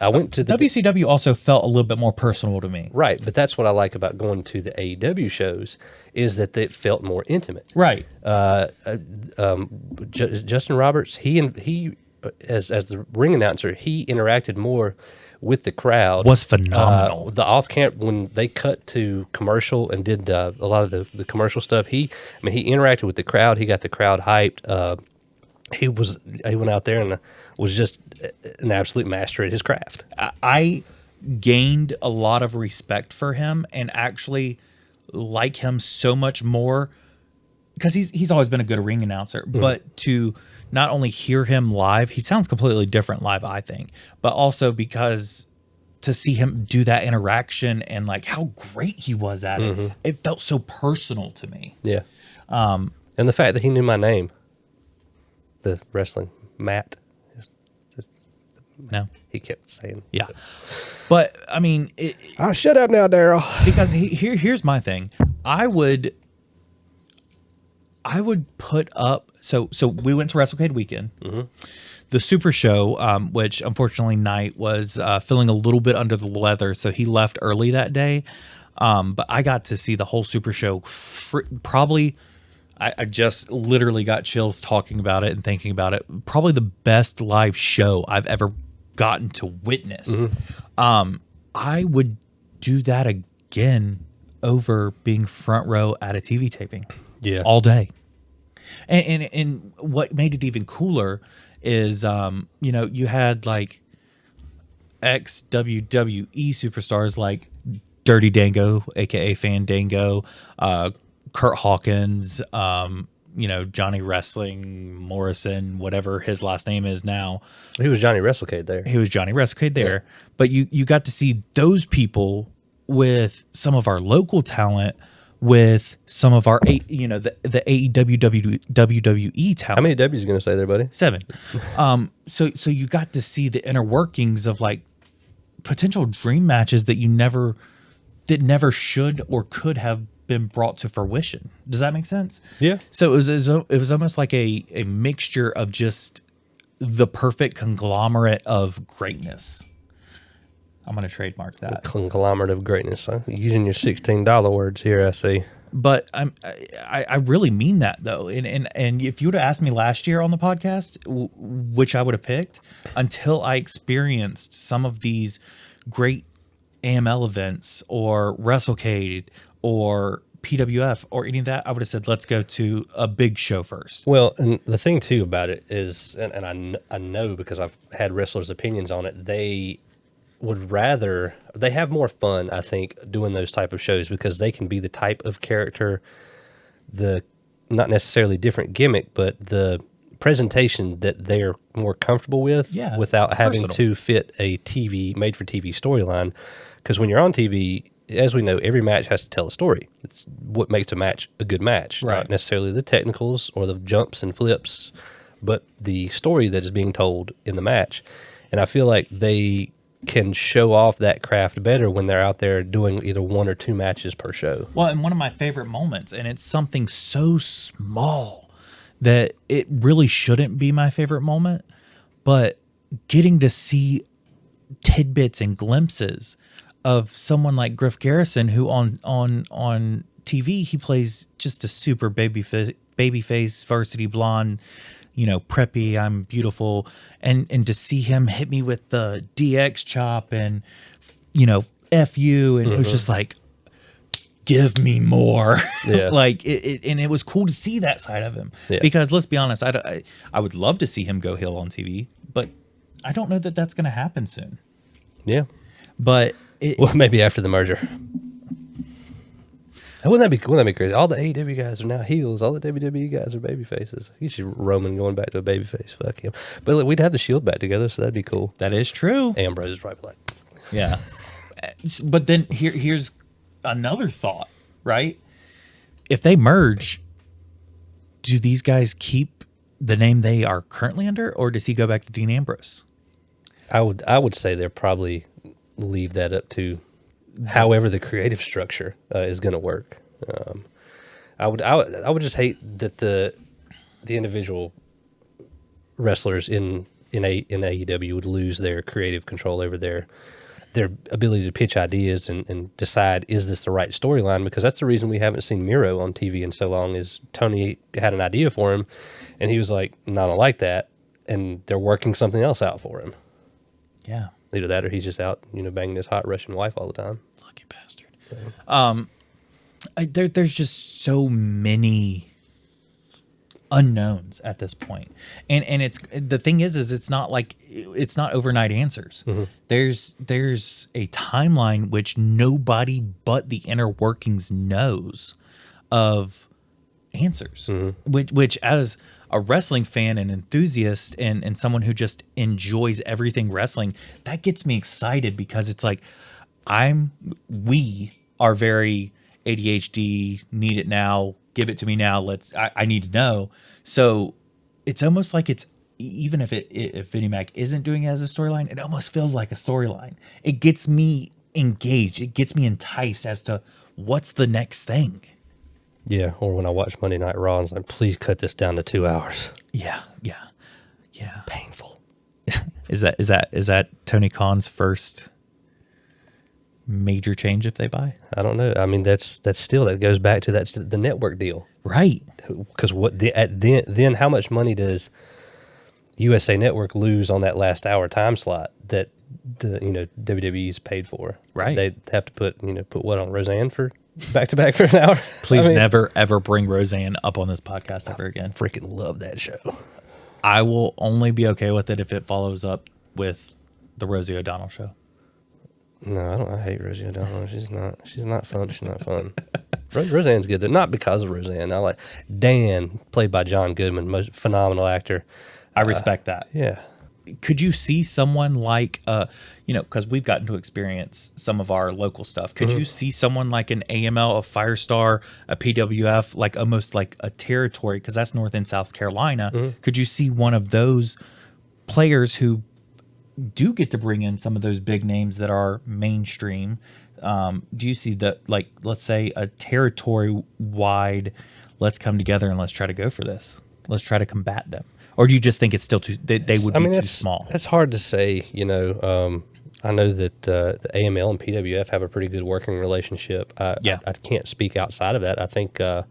I went to the WCW also felt a little bit more personal to me. Right, but that's what I like about going to the AEW shows is that it felt more intimate. Right. Justin Roberts, he as the ring announcer, he interacted more with the crowd. Was phenomenal. The off camp when they cut to commercial and did a lot of the commercial stuff. He interacted with the crowd. He got the crowd hyped. He went out there and was just an absolute master at his craft. I gained a lot of respect for him and actually like him so much more because he's always been a good ring announcer, but to not only hear him live, he sounds completely different live, I think, but also because to see him do that interaction and like how great he was at it, it felt so personal to me. Yeah. And the fact that he knew my name, the wrestling, Matt. No, he kept saying, yeah. But I mean, shut up now, Daryl. Because here's my thing. I would put up. So we went to WrestleCade weekend. The Super Show, which unfortunately Knight was feeling a little bit under the leather, so he left early that day. But I got to see the whole Super Show. Probably, I just literally got chills talking about it and thinking about it. Probably the best live show I've ever gotten to witness. I would do that again over being front row at a TV taping. Yeah, all day. And what made it even cooler is you had like ex WWE superstars like Dirty Dango, aka Fandango, Kurt Hawkins, Johnny Wrestling Morrison, whatever his last name is now. He was Johnny WrestleCade there. Yeah. But you got to see those people with some of our local talent, with some of our the AEW WWE talent. How many W's are you going to say there, buddy? 7. So you got to see the inner workings of like potential dream matches that never should or could have been brought to fruition. Does that make sense? Yeah. So it was almost like a mixture of just the perfect conglomerate of greatness. I'm going to trademark that. A conglomerate of greatness. Huh? Using your $16 words here, I see. But I really mean that though. And if you would have asked me last year on the podcast, which I would have picked, until I experienced some of these great AML events or WrestleCade or PWF or any of that, I would have said, let's go to a big show first. Well, and the thing too about it is, and I know because I've had wrestlers' opinions on it, they have more fun, I think, doing those type of shows because they can be the type of character the not necessarily different gimmick, but the presentation that they're more comfortable with without having to fit a made for TV storyline. Because when you're on TV, as we know, every match has to tell a story. It's what makes a match a good match, not necessarily the technicals or the jumps and flips, but the story that is being told in the match. And I feel like they can show off that craft better when they're out there doing either 1 or 2 matches per show. Well, and one of my favorite moments, and it's something so small that it really shouldn't be my favorite moment, but getting to see tidbits and glimpses of someone like Griff Garrison, who on TV he plays just a super babyface varsity blonde, preppy, I'm beautiful, and to see him hit me with the DX chop and F you, and it was just like, give me more. Yeah. Like and it was cool to see that side of him, because let's be honest, I would love to see him go heel on TV, but I don't know that that's going to happen soon. Yeah. But well, maybe after the merger. Wouldn't that be crazy? All the AEW guys are now heels. All the WWE guys are baby faces. You see Roman going back to a baby face. Fuck him. But look, we'd have the Shield back together, so that'd be cool. That is true. Ambrose is probably like, yeah. But then here's another thought, right? If they merge, do these guys keep the name they are currently under, or does he go back to Dean Ambrose? I would say they're probably leave that up to however the creative structure is going to work. I would just hate that the individual wrestlers in AEW would lose their creative control over their ability to pitch ideas and decide, is this the right storyline? Because that's the reason we haven't seen Miro on TV in so long, is Tony had an idea for him and he was like, no, I don't like that. And they're working something else out for him. Yeah. Either that or he's just out, banging his hot Russian wife all the time. Lucky bastard. Yeah. There's just so many unknowns at this point. And it's the thing is it's not like it's not overnight answers. Mm-hmm. There's a timeline which nobody but the inner workings knows of answers. Mm-hmm. Which as a wrestling fan and enthusiast and someone who just enjoys everything wrestling, that gets me excited, because it's like we are very ADHD, need it now, give it to me now, I need to know. So it's almost like it's, even if Vinnie Mac isn't doing it as a storyline, it almost feels like a storyline. It gets me engaged, it gets me enticed as to what's the next thing. Yeah, or when I watch Monday Night Raw, and it's like, please cut this down to 2 hours. Yeah. Painful. Is that Tony Khan's first major change if they buy? I don't know. I mean, that's still, that goes back to the network deal, right? Because then how much money does USA Network lose on that last hour time slot that the WWE's paid for? Right. They have to put what on Roseanne for back to back for an hour. Please never ever bring Roseanne up on this podcast ever again. Freaking love that show. I will only be okay with it if it follows up with the Rosie O'Donnell show. No, I hate Rosie O'Donnell. She's not fun. She's not fun. Roseanne's good, though. Not because of Roseanne. I like Dan, played by John Goodman, most phenomenal actor. I respect that. Yeah. Could you see someone like, because we've gotten to experience some of our local stuff. Could you see someone like an AML, a Firestar, a PWF, like almost like a territory, because that's North and South Carolina. Mm-hmm. Could you see one of those players who do get to bring in some of those big names that are mainstream? Do you see that, like, let's say a territory wide, let's come together and let's try to go for this. Let's try to combat them. Or do you just think it's still too, they would be too small? That's hard to say. I know that the AML and PWF have a pretty good working relationship. I can't speak outside of that. I think I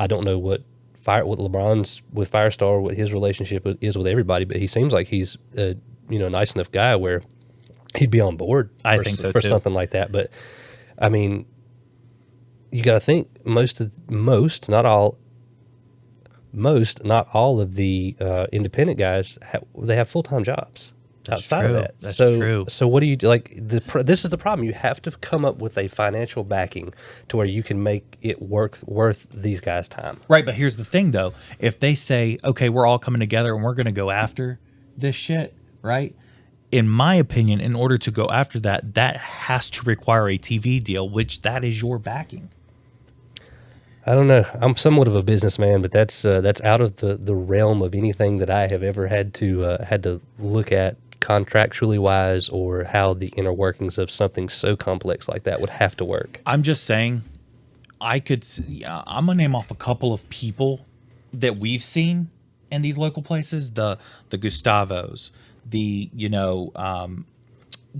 don't know what LeBron's with Firestar, what his relationship is with everybody, but he seems like he's a nice enough guy where he'd be on board. I think so for too. Something like that. But I mean, you got to think most, not all of the independent guys they have full-time jobs. outside of that. That's so, true. So what do you like? This is the problem. You have to come up with a financial backing to where you can make it worth these guys' time. Right, but here's the thing, though. If they say, okay, we're all coming together and we're going to go after this shit, right? In my opinion, in order to go after that, that has to require a TV deal, which that is your backing. I don't know. I'm somewhat of a businessman, but that's out of the realm of anything that I have ever had to look at contractually wise, or how the inner workings of something so complex like that would have to work. I'm just saying, I'm gonna name off a couple of people that we've seen in these local places: the Gustavos, the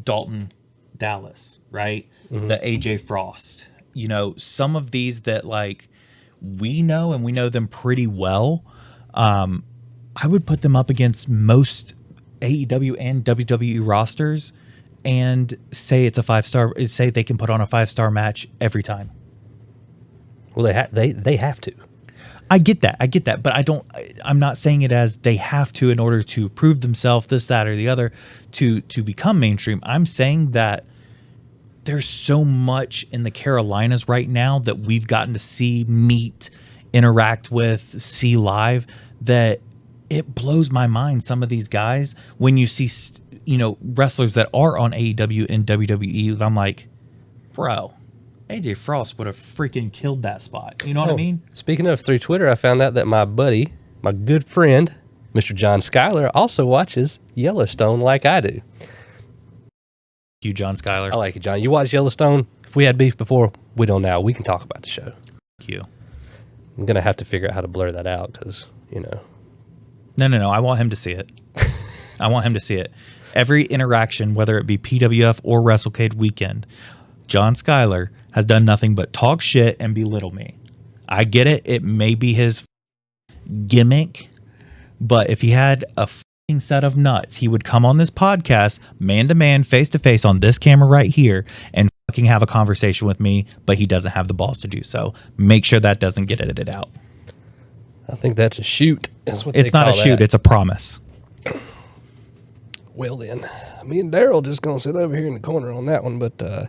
Dalton Dallas, right? The AJ Frost. Some of these that like we know, and we know them pretty well. I would put them up against most AEW and WWE rosters and say it's a 5-star, say they can put on a 5-star match every time. Well, they have to. I get that, but I'm not saying it as they have to in order to prove themselves, this, that, or the other, to become mainstream. I'm saying that there's so much in the Carolinas right now that we've gotten to see, meet, interact with, see live, that it blows my mind. Some of these guys, when you see, wrestlers that are on AEW and WWE, I'm like, bro, AJ Frost would have freaking killed that spot. You know what I mean? Speaking of, through Twitter, I found out that my buddy, my good friend, Mr. John Skyler, also watches Yellowstone like I do. You, John Skyler. I like you, John. You watch Yellowstone? If we had beef before, we don't now. We can talk about the show. Thank you. I'm going to have to figure out how to blur that out because, No. I want him to see it. I want him to see it. Every interaction, whether it be PWF or WrestleCade weekend, John Skyler has done nothing but talk shit and belittle me. I get it. It may be his gimmick, but if he had a set of nuts, he would come on this podcast, man to man, face to face, on this camera right here, and fucking have a conversation with me, but he doesn't have the balls to do so. Make sure that doesn't get edited out. I think that's a shoot. It's not a shoot, it's a promise. Well then, me and Daryl just gonna sit over here in the corner on that one, but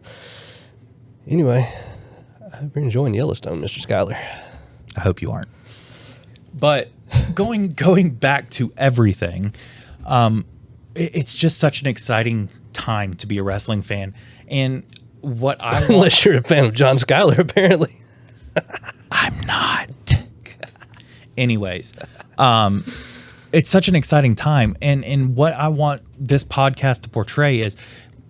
anyway, I hope you're enjoying Yellowstone, Mr. Skyler. I hope you aren't. But going back to everything, it's just such an exciting time to be a wrestling fan. And what I unless you're a fan of John Skyler, apparently. I'm not. Anyways, it's such an exciting time. And what I want this podcast to portray is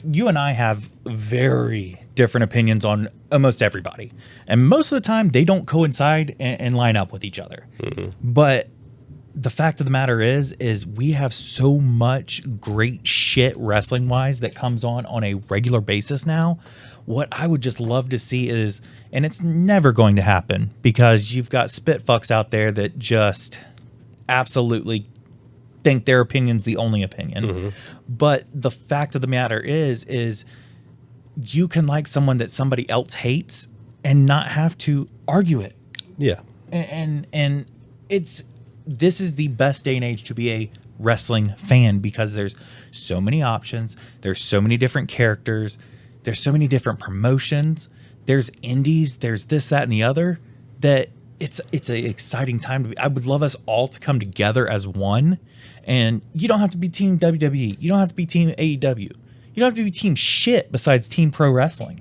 you and I have very different opinions on almost everybody. And most of the time, they don't coincide and line up with each other. Mm-hmm. But the fact of the matter is we have so much great shit wrestling-wise that comes on a regular basis now. What I would just love to see is, and it's never going to happen because you've got spit fucks out there that just absolutely think their opinion's the only opinion. Mm-hmm. But the fact of the matter is you can like someone that somebody else hates and not have to argue it. Yeah. And this is the best day and age to be a wrestling fan because there's so many options. There's so many different characters. There's so many different promotions. There's indies. There's this, that, and the other, that it's an exciting time to be. I would love us all to come together as one. And you don't have to be team WWE. You don't have to be team AEW. You don't have to be team shit besides team pro wrestling.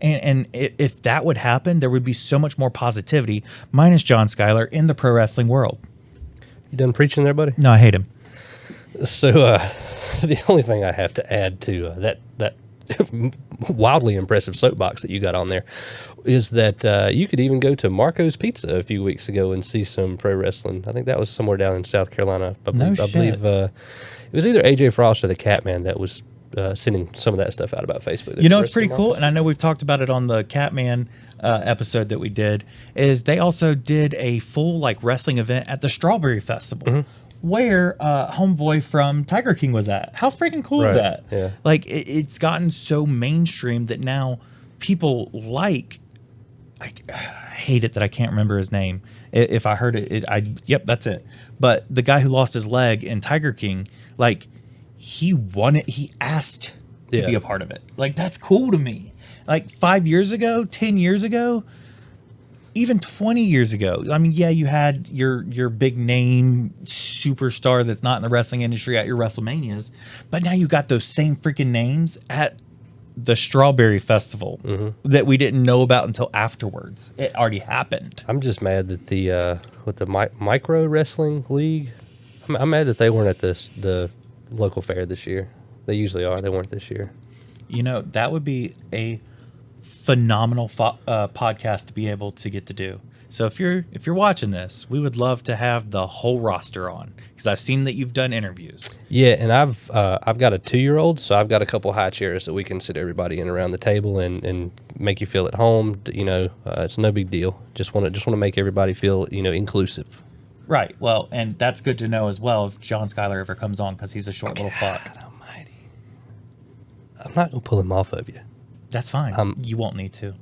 And if that would happen, there would be so much more positivity, minus John Skyler, in the pro wrestling world. You done preaching there, buddy? No, I hate him. So the only thing I have to add to that wildly impressive soapbox that you got on there is that you could even go to Marco's Pizza a few weeks ago and see some pro wrestling. I think that was somewhere down in South Carolina. I believe it was either AJ Frost or the Catman that was sending some of that stuff out about Facebook. It's pretty cool, and I know we've talked about it on the Catman episode that we did, is they also did a full wrestling event at the Strawberry Festival. Mm-hmm. Where homeboy from Tiger King was at. How freaking cool is that? Yeah. It's gotten so mainstream that now people I hate it that I can't remember his name. If I heard it, yep, that's it. But the guy who lost his leg in Tiger King, he wanted, he asked to Yeah. be a part of it. Like, that's cool to me. Like 5 years ago, 10 years ago, even 20 years ago. I mean, yeah, you had your big name superstar that's not in the wrestling industry at your WrestleManias, but now you got those same freaking names at the Strawberry Festival that we didn't know about until afterwards. It already happened. I'm just mad that the micro wrestling league. I'm mad that they weren't at the local fair this year. They usually are. They weren't this year. You know, that would be a phenomenal podcast to be able to get to do. So if you're watching this, we would love to have the whole roster on, because I've seen that you've done interviews. Yeah, and I've got a 2-year-old, so I've got a couple high chairs that we can sit everybody in around the table and make you feel at home. You know, it's no big deal. Just want to make everybody feel, you know, inclusive. Right. Well, and that's good to know as well if John Skyler ever comes on, because he's a short little fuck. God almighty. I'm not gonna pull him off of you. That's fine. You won't need to.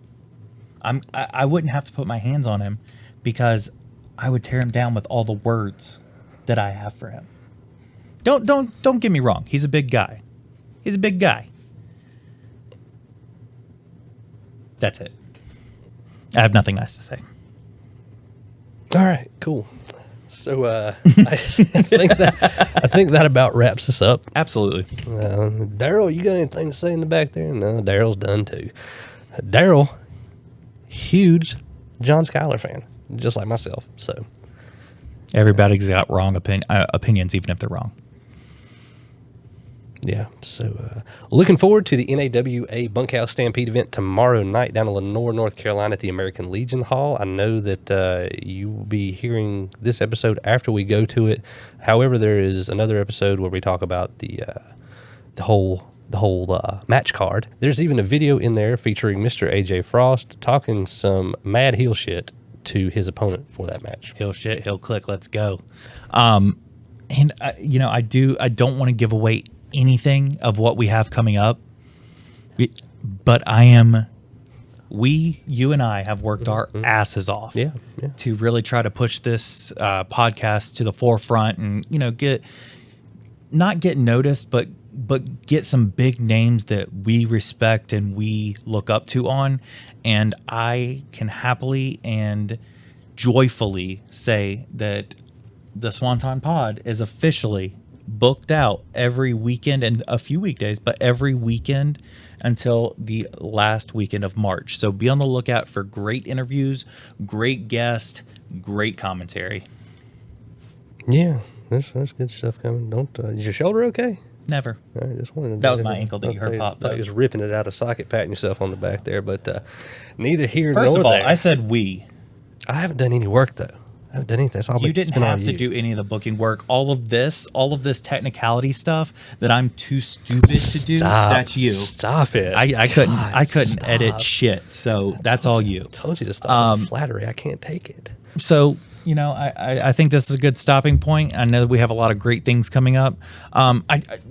I wouldn't have to put my hands on him, because I would tear him down with all the words that I have for him. Don't get me wrong. He's a big guy. He's a big guy. That's it. I have nothing nice to say. All right, cool. So I think that about wraps us up. Absolutely. Daryl, you got anything to say in the back there? No, Daryl's done too. Daryl, huge John Skyler fan, just like myself. So everybody's got wrong opinions, even if they're wrong. Yeah, so looking forward to the NAWA Bunkhouse Stampede event tomorrow night down in Lenoir, North Carolina at the American Legion Hall. I know that you will be hearing this episode after we go to it. However, there is another episode where we talk about the whole match card. There's even a video in there featuring Mr. AJ Frost talking some mad heel shit to his opponent for that match. Heel shit, heel click, let's go. And you know, I don't want to give away anything of what we have coming up, but you and I have worked our asses off to really try to push this podcast to the forefront, and, you know, not get noticed, but get some big names that we respect and we look up to on. And I can happily and joyfully say that the Swanton Pod is officially booked out every weekend and a few weekdays, but every weekend until the last weekend of March. So be on the lookout for great interviews, great guests, great commentary. Yeah, there's good stuff coming. Is your shoulder okay? Never. I just wanted to that was my ankle that you heard pop. I was ripping it out of socket, patting yourself on the back there, but neither here nor there. First of all, I said we. I haven't done any work though. I haven't done anything. You didn't have to do any of the booking work. All of this technicality stuff that I'm too stupid to do. That's you. Stop it. I couldn't edit shit. So that's all you. I told you to stop the flattery. I can't take it. So, you know, I think this is a good stopping point. I know that we have a lot of great things coming up.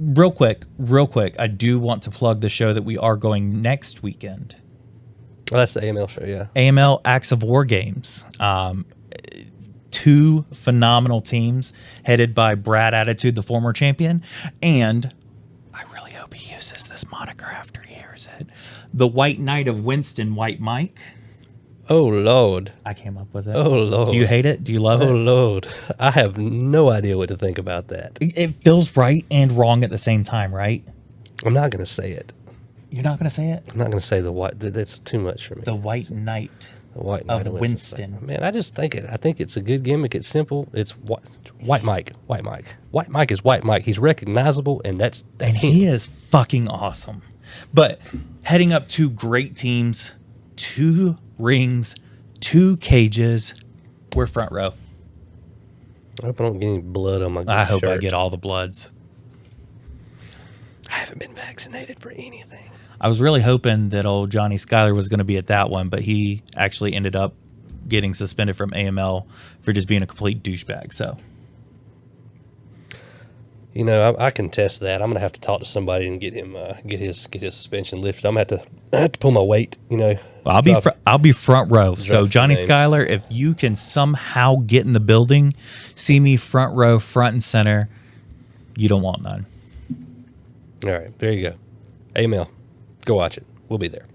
Real quick, I do want to plug the show that we are going next weekend. Well, that's the AML show, yeah. AML Acts of War Games. 2 phenomenal teams headed by Brad Attitude, the former champion. And I really hope he uses this moniker after he hears it. The White Knight of Winston, White Mike. Oh, Lord. I came up with it. Oh, Lord. Do you hate it? Do you love it? Oh, Lord. I have no idea what to think about that. It feels right and wrong at the same time, right? I'm not going to say it. You're not going to say it? I'm not going to say the white. That's too much for me. The White Knight. The White Knight of Winston. Man, I just think I think it's a good gimmick. It's simple. It's White Mike. White Mike. White Mike is White Mike. He's recognizable, and that's and him. He is fucking awesome. But heading up 2 great teams, 2 rings, 2 cages. We're front row. I hope I don't get any blood on my shirt. I hope I get all the bloods. I haven't been vaccinated for anything. I was really hoping that old Johnny Skyler was going to be at that one, but he actually ended up getting suspended from AML for just being a complete douchebag. So, you know, I can test that. I'm gonna have to talk to somebody and get him get his suspension lifted. I'm gonna have to pull my weight. You know, well, I'll be front row. So Johnny Skyler, if you can somehow get in the building, see me front row, front and center, you don't want none. All right, there you go. Email. Go watch it. We'll be there.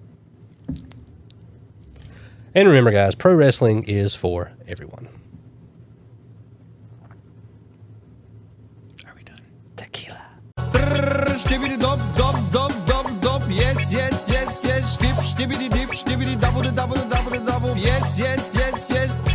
And remember, guys, pro wrestling is for everyone. Are we done? Tequila. Stibbidi dop dop dop dop dop. Yes yes yes yes. Stib stibbidi dip stibbidi double double double double. Yes yes yes yes.